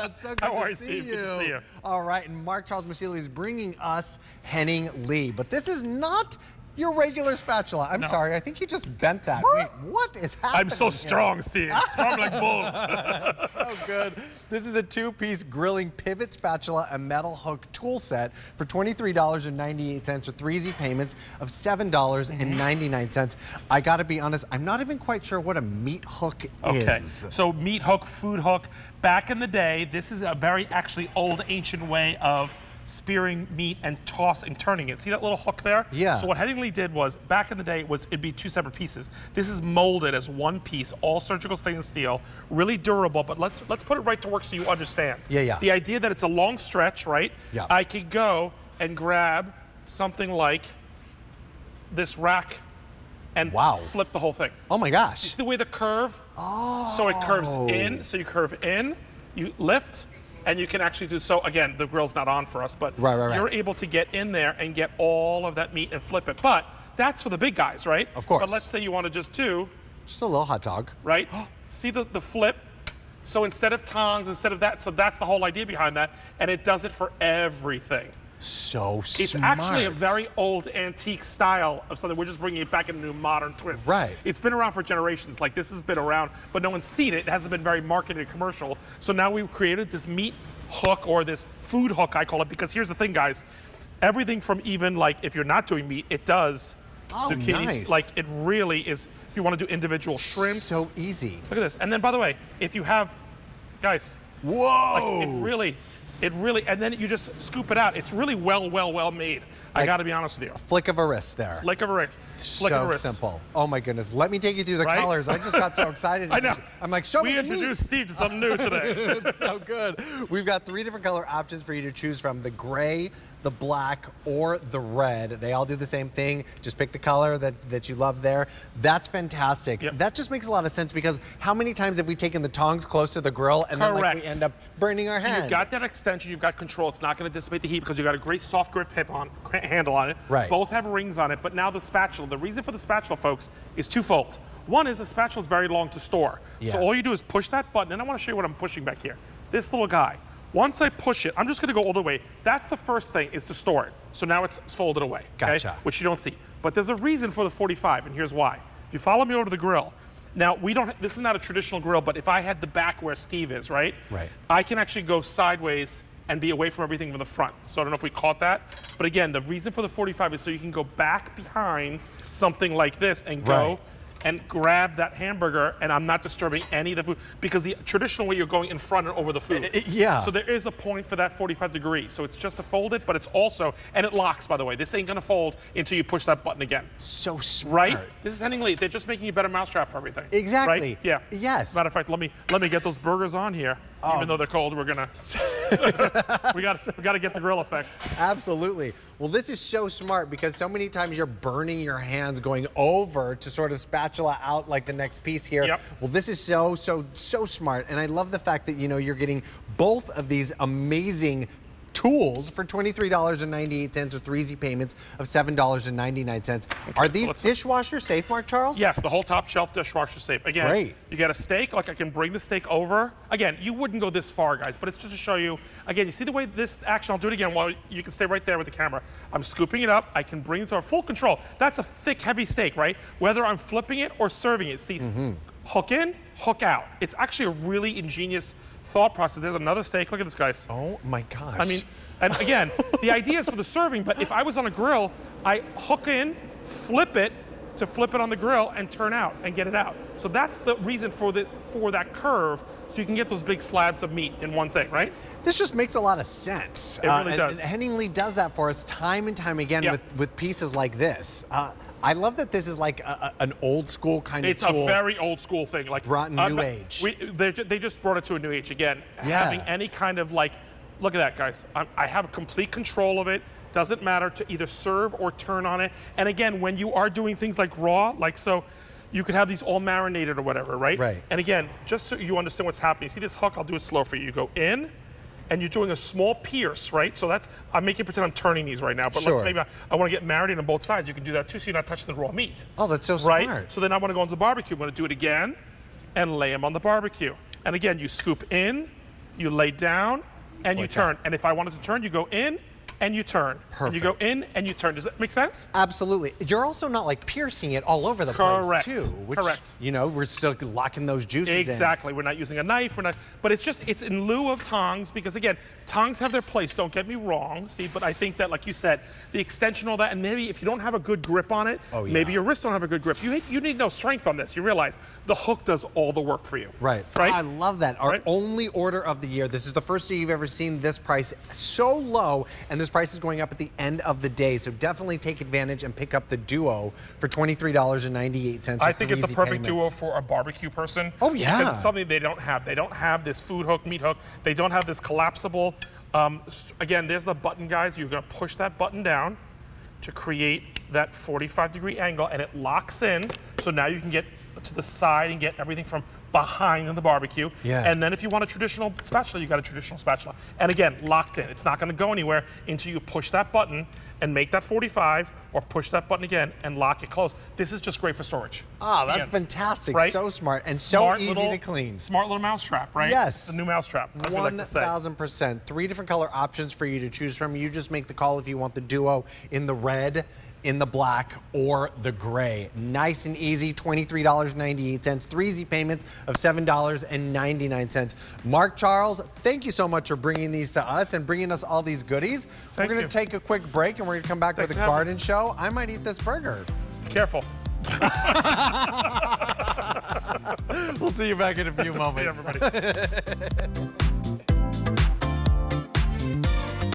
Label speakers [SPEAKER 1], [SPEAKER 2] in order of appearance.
[SPEAKER 1] It's so good
[SPEAKER 2] How are
[SPEAKER 1] to
[SPEAKER 2] you,
[SPEAKER 1] see
[SPEAKER 2] Steve?
[SPEAKER 1] you.
[SPEAKER 2] Good to see you.
[SPEAKER 1] All right, and Mark Charles Masili is bringing us Henning Lee, but this is not your regular spatula. I'm sorry, I think you just bent that. Wait, what is happening?
[SPEAKER 2] I'm so strong, Steve. Strong like bull.
[SPEAKER 1] So good. This is a two-piece grilling pivot spatula and metal hook tool set for $23.98 or 3 easy payments of $7.99. I gotta be honest, I'm not even quite sure what a meat hook is.
[SPEAKER 2] So meat hook, food hook. Back in the day, this is a very actually old, ancient way of spearing meat and turning it. See that little hook there?
[SPEAKER 1] Yeah.
[SPEAKER 2] So what Henning Lee did was, back in the day, it'd be 2 separate pieces. This is molded as one piece, all surgical stainless steel, really durable, but let's put it right to work so you understand.
[SPEAKER 1] Yeah.
[SPEAKER 2] The idea that it's a long stretch, right?
[SPEAKER 1] Yeah.
[SPEAKER 2] I could go and grab something like this rack and flip the whole thing.
[SPEAKER 1] Oh my gosh.
[SPEAKER 2] You see the way the curve? Oh. So it curves in, so you curve in, you lift, and you can actually do, so again, the grill's not on for us, but you're able to get in there and get all of that meat and flip it. But that's for the big guys, right?
[SPEAKER 1] Of course.
[SPEAKER 2] But let's say you want to just do.
[SPEAKER 1] Just a little hot dog.
[SPEAKER 2] Right? See the flip? So instead of tongs, instead of that, so that's the whole idea behind that, and it does it for everything.
[SPEAKER 1] So smart.
[SPEAKER 2] It's actually a very old antique style of something. We're just bringing it back in a new modern twist.
[SPEAKER 1] Right.
[SPEAKER 2] It's been around for generations. Like this has been around, but no one's seen it. It hasn't been very marketed commercial. So now we've created this meat hook, or this food hook, I call it, because here's the thing, guys. Everything from even like if you're not doing meat, it does zucchinis.
[SPEAKER 1] Nice.
[SPEAKER 2] Like it really is. If you want to do individual shrimps.
[SPEAKER 1] So easy.
[SPEAKER 2] Look at this. And then by the way, if you have, guys.
[SPEAKER 1] Whoa.
[SPEAKER 2] Like it really, and then you just scoop it out. It's really well made. I got to be honest with you.
[SPEAKER 1] Flick of a wrist there.
[SPEAKER 2] Flick of a wrist.
[SPEAKER 1] So simple. Oh my goodness. Let me take you through the colors. I just got so excited.
[SPEAKER 2] I know.
[SPEAKER 1] I'm like, show me the meat.
[SPEAKER 2] We introduced Steve to something new today.
[SPEAKER 1] It's so good. We've got 3 different color options for you to choose from: the gray, the black, or the red. They all do the same thing. Just pick the color that you love there. That's fantastic.
[SPEAKER 2] Yep.
[SPEAKER 1] That just makes a lot of sense, because how many times have we taken the tongs close to the grill and then like, we end up burning our hand?
[SPEAKER 2] You've got that extension, you've got control. It's not going to dissipate the heat because you've got a great soft grip handle on it.
[SPEAKER 1] Right.
[SPEAKER 2] Both have rings on it, but now the spatula. The reason for the spatula, folks, is twofold. One is the spatula is very long to store.
[SPEAKER 1] Yeah.
[SPEAKER 2] So all you do is push that button, and I want to show you what I'm pushing back here. This little guy. Once I push it, I'm just going to go all the way. That's the first thing, is to store it. So now it's folded away.
[SPEAKER 1] Gotcha.
[SPEAKER 2] Okay? Which you don't see. But there's a reason for the 45, and here's why. If you follow me over to the grill, now this is not a traditional grill, but if I had the back where Steve is, right?
[SPEAKER 1] Right.
[SPEAKER 2] I can actually go sideways and be away from everything from the front. So I don't know if we caught that. But again, the reason for the 45 is so you can go back behind something like this and go and grab that hamburger, and I'm not disturbing any of the food, because the traditional way you're going in front and over the food.
[SPEAKER 1] Yeah.
[SPEAKER 2] So there is a point for that 45 degrees. So it's just to fold it, but it's also, and it locks, by the way. This ain't gonna fold until you push that button again.
[SPEAKER 1] So smart.
[SPEAKER 2] Right? This is Henning Lee. They're just making you a better mousetrap for everything.
[SPEAKER 1] Exactly.
[SPEAKER 2] Right? Yeah.
[SPEAKER 1] Yes.
[SPEAKER 2] Matter of fact, let me get those burgers on here. Even though they're cold, we're gonna. we gotta get the grill effects.
[SPEAKER 1] Absolutely. Well, this is so smart, because so many times you're burning your hands going over to sort of spatula out like the next piece here.
[SPEAKER 2] Yep.
[SPEAKER 1] Well, this is so smart, and I love the fact that you're getting both of these amazing tools for $23.98 or 3 easy payments of $7.99. Are these dishwasher safe, Mark Charles?
[SPEAKER 2] Yes, the whole top shelf dishwasher safe. Again,
[SPEAKER 1] Great.
[SPEAKER 2] You got a steak, like I can bring the steak over. Again, you wouldn't go this far, guys, but it's just to show you. Again, you see the way this action, I'll do it again while you can stay right there with the camera. I'm scooping it up, I can bring it to our full control. That's a thick, heavy steak, right? Whether I'm flipping it or serving it. See, hook in, hook out. It's actually a really ingenious thought process. There's another steak. Look at this, guys.
[SPEAKER 1] Oh my gosh.
[SPEAKER 2] I mean, and again, the idea is for the serving, but if I was on a grill, I hook in, flip it to flip it on the grill and turn out and get it out. So that's the reason for that curve, so you can get those big slabs of meat in one thing, right?
[SPEAKER 1] This just makes a lot of sense.
[SPEAKER 2] It really does.
[SPEAKER 1] And Henning Lee does that for us time and time again with pieces like this. I love that this is like an old school kind of tool.
[SPEAKER 2] It's a very old school thing. Like
[SPEAKER 1] brought in new age.
[SPEAKER 2] They just brought it to a new age again.
[SPEAKER 1] Yeah.
[SPEAKER 2] Having any kind of like, look at that, guys. I have complete control of it. Doesn't matter to either serve or turn on it. And again, when you are doing things like raw, like so, you could have these all marinated or whatever, right?
[SPEAKER 1] Right.
[SPEAKER 2] And again, just so you understand what's happening. See this hook? I'll do it slow for you. You go in, and you're doing a small pierce, right? So that's, I'm making pretend I'm turning these right now, but let's maybe, I want to get marinated on both sides. You can do that too, so you're not touching the raw meat.
[SPEAKER 1] Oh, that's so smart.
[SPEAKER 2] Right? So then I want to go into the barbecue. I'm going to do it again and lay them on the barbecue. And again, you scoop in, You lay down and you
[SPEAKER 1] like
[SPEAKER 2] turn.
[SPEAKER 1] that.
[SPEAKER 2] And if I wanted to turn, you go in and you turn. And you go in and you turn. Does that make sense?
[SPEAKER 1] Absolutely. You're also not like piercing it all over the
[SPEAKER 2] Correct.
[SPEAKER 1] place too. Which,
[SPEAKER 2] Correct.
[SPEAKER 1] you know, we're still locking those juices in.
[SPEAKER 2] Exactly. We're not using a knife. We're not. But it's in lieu of tongs because again, tongs have their place. Don't get me wrong, Steve. But I think that, like you said, the extension, all that, and maybe if you don't have a good grip on it, maybe your wrists don't have a good grip. You need no strength on this. You realize the hook does all the work for you.
[SPEAKER 1] Right.
[SPEAKER 2] Right.
[SPEAKER 1] I love that. Our only order of the year. This is the first year you've ever seen this price so low, and this price is going up at the end of the day. So definitely take advantage and pick up the Duo for $23.98.
[SPEAKER 2] I think it's a perfect duo for a barbecue person.
[SPEAKER 1] Oh yeah.
[SPEAKER 2] Because it's something they don't have. They don't have this food hook, meat hook. They don't have this collapsible. Again, there's the button, guys. You're gonna push that button down to create that 45-degree angle, and it locks in. So now you can get to the side and get everything from behind the barbecue.
[SPEAKER 1] Yeah.
[SPEAKER 2] And then if you want a traditional spatula, you got a traditional spatula. And again, locked in. It's not gonna go anywhere until you push that button and make that 45, or push that button again and lock it closed. This is just great for storage.
[SPEAKER 1] Oh, that's
[SPEAKER 2] Again,
[SPEAKER 1] fantastic.
[SPEAKER 2] right?
[SPEAKER 1] So smart and
[SPEAKER 2] Smart
[SPEAKER 1] so easy
[SPEAKER 2] little-
[SPEAKER 1] to clean.
[SPEAKER 2] Smart little mousetrap, right?
[SPEAKER 1] Yes.
[SPEAKER 2] The new mousetrap, as we like to say.
[SPEAKER 1] 1,000%. 3 different color options for you to choose from. You just make the call if you want the Duo in the red, in the black, or the gray. Nice and easy, $23.98, 3 easy payments of $7.99. Mark Charles, thank you so much for bringing these to us and bringing us all these goodies.
[SPEAKER 2] Thank
[SPEAKER 1] we're going
[SPEAKER 2] you.
[SPEAKER 1] to take a quick break and we're going to come back
[SPEAKER 2] Thanks
[SPEAKER 1] with a
[SPEAKER 2] for having
[SPEAKER 1] garden show. I might eat this burger.
[SPEAKER 2] Careful.
[SPEAKER 1] We'll see you back in a few moments.
[SPEAKER 2] See you, everybody.